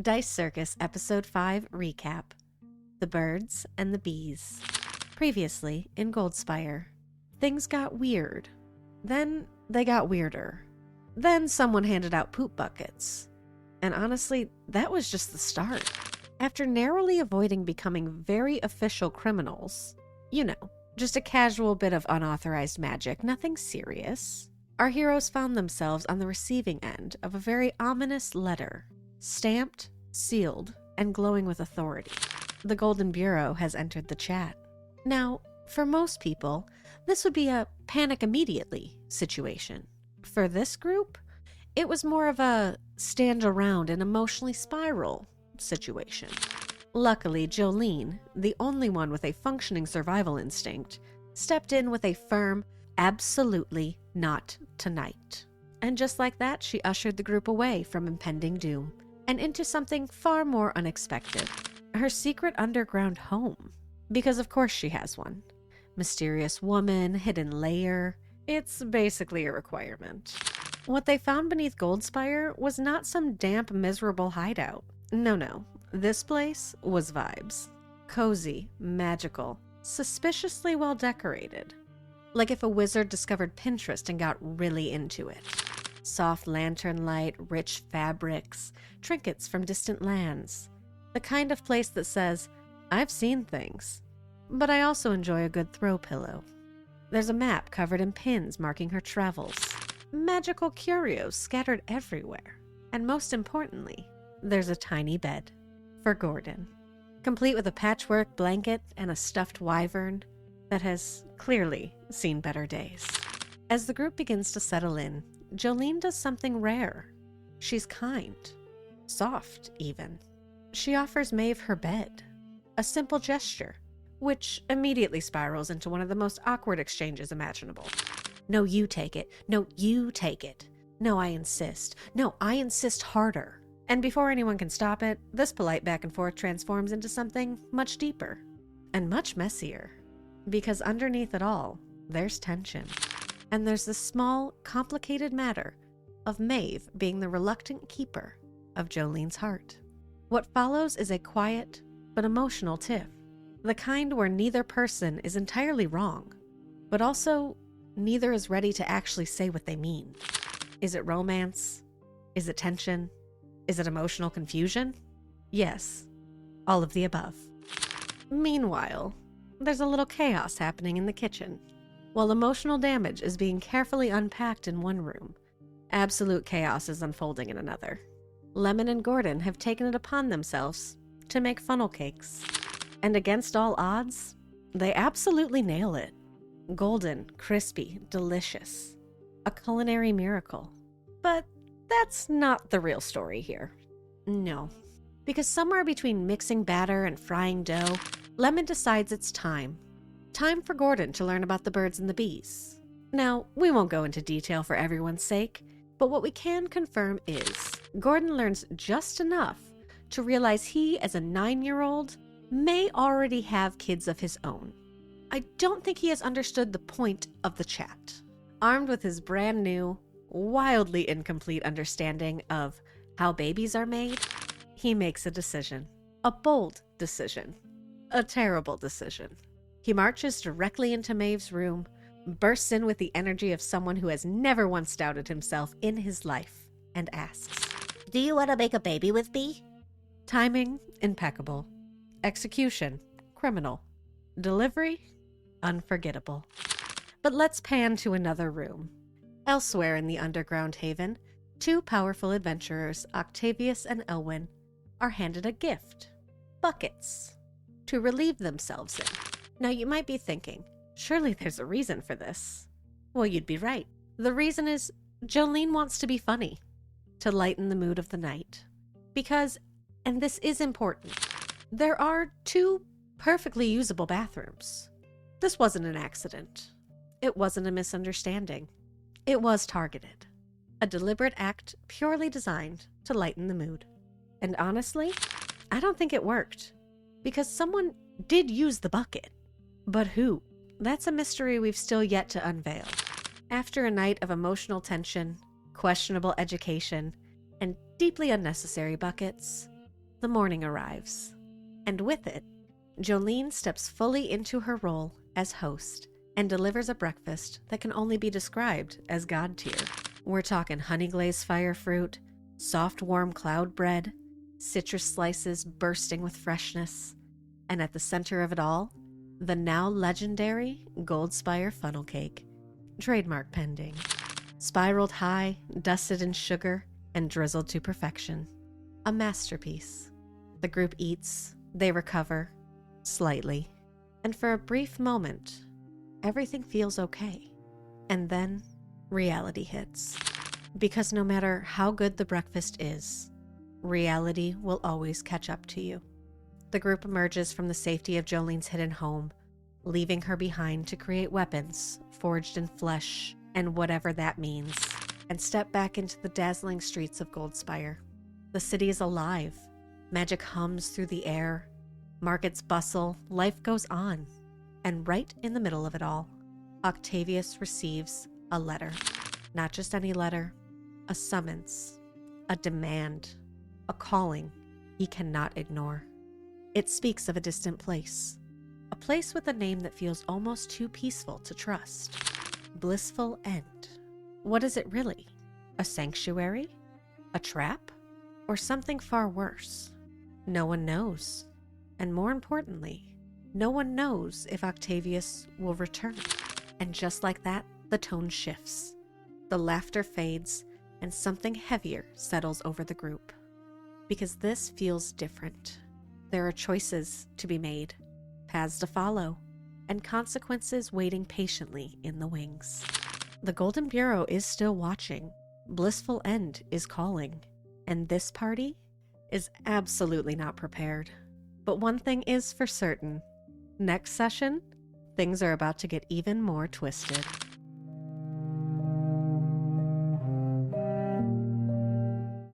Dice Circus Episode 5 Recap. The Birds and the Bees. Previously in Goldspire. Things got weird. Then they got weirder. Then someone handed out poop buckets. And honestly, that was just the start. After narrowly avoiding becoming very official criminals, just a casual bit of unauthorized magic, nothing serious, our heroes found themselves on the receiving end of a very ominous letter. Stamped, sealed, and glowing with authority. The Golden Bureau has entered the chat. Now, for most people, this would be a panic immediately situation. For this group, it was more of a stand around and emotionally spiral situation. Luckily, Jolene, the only one with a functioning survival instinct, stepped in with a firm, absolutely not tonight. And just like that, she ushered the group away from impending doom and into something far more unexpected. Her secret underground home. Because of course she has one. Mysterious woman, hidden lair. It's basically a requirement. What they found beneath Goldspire was not some damp, miserable hideout. No. This place was vibes. Cozy, magical, suspiciously well decorated. Like if a wizard discovered Pinterest and got really into it. Soft lantern light, rich fabrics, trinkets from distant lands. The kind of place that says, I've seen things, but I also enjoy a good throw pillow. There's a map covered in pins marking her travels. Magical curios scattered everywhere. And most importantly, there's a tiny bed for Gordon, complete with a patchwork blanket and a stuffed wyvern that has clearly seen better days. As the group begins to settle in, Jolene does something rare. She's kind. Soft, even. She offers Maeve her bed. A simple gesture, which immediately spirals into one of the most awkward exchanges imaginable. No, you take it. No, you take it. No, I insist. No, I insist harder. And before anyone can stop it, this polite back and forth transforms into something much deeper and much messier. Because underneath it all, there's tension. And there's the small, complicated matter of Maeve being the reluctant keeper of Jolene's heart. What follows is a quiet but emotional tiff, the kind where neither person is entirely wrong, but also neither is ready to actually say what they mean. Is it romance? Is it tension? Is it emotional confusion? Yes, all of the above. Meanwhile, there's a little chaos happening in the kitchen. While emotional damage is being carefully unpacked in one room, absolute chaos is unfolding in another. Lemon and Gordon have taken it upon themselves to make funnel cakes. And against all odds, they absolutely nail it. Golden, crispy, delicious. A culinary miracle. But that's not the real story here. No. Because somewhere between mixing batter and frying dough, Lemon decides it's time. Time for Gordon to learn about the birds and the bees. Now, we won't go into detail for everyone's sake, but what we can confirm is Gordon learns just enough to realize he, as a 9-year-old, may already have kids of his own. I don't think he has understood the point of the chat. Armed with his brand new, wildly incomplete understanding of how babies are made, he makes a decision. A bold decision. A terrible decision. He marches directly into Maeve's room, bursts in with the energy of someone who has never once doubted himself in his life, and asks, Do you want to make a baby with me? Timing, impeccable. Execution, criminal. Delivery, unforgettable. But let's pan to another room. Elsewhere in the underground haven, two powerful adventurers, Octavius and Elwyn, are handed a gift. Buckets. To relieve themselves in. Now you might be thinking, surely there's a reason for this. Well, you'd be right. The reason is Jolene wants to be funny. To lighten the mood of the night. Because, and this is important, there are two perfectly usable bathrooms. This wasn't an accident. It wasn't a misunderstanding. It was targeted. A deliberate act purely designed to lighten the mood. And honestly, I don't think it worked. Because someone did use the bucket. But who? That's a mystery we've still yet to unveil. After a night of emotional tension, questionable education, and deeply unnecessary buckets, The morning arrives, and with it, Jolene steps fully into her role as host and delivers a breakfast that can only be described as God tier. We're talking honey glazed fire fruit, soft warm cloud bread, citrus slices bursting with freshness, and at the center of it all, the now legendary Gold Spire funnel cake, trademark pending. Spiraled high, dusted in sugar, and drizzled to perfection. A masterpiece. The group eats, they recover, slightly, and for a brief moment, everything feels okay. And then, reality hits. Because no matter how good the breakfast is, reality will always catch up to you. The group emerges from the safety of Jolene's hidden home, leaving her behind to create weapons forged in flesh and whatever that means, and step back into the dazzling streets of Goldspire. The city is alive. Magic hums through the air. Markets bustle. Life goes on. And right in the middle of it all, Octavius receives a letter. Not just any letter, a summons, a demand, a calling he cannot ignore. It speaks of a distant place, a place with a name that feels almost too peaceful to trust. Blissful End. What is it really? A sanctuary? A trap? Or something far worse? No one knows. And more importantly, no one knows if Octavius will return. And just like that, the tone shifts. The laughter fades, and something heavier settles over the group. Because this feels different. There are choices to be made, paths to follow, and consequences waiting patiently in the wings. The Golden Bureau is still watching. Blissful End is calling. And this party is absolutely not prepared. But one thing is for certain. Next session, things are about to get even more twisted.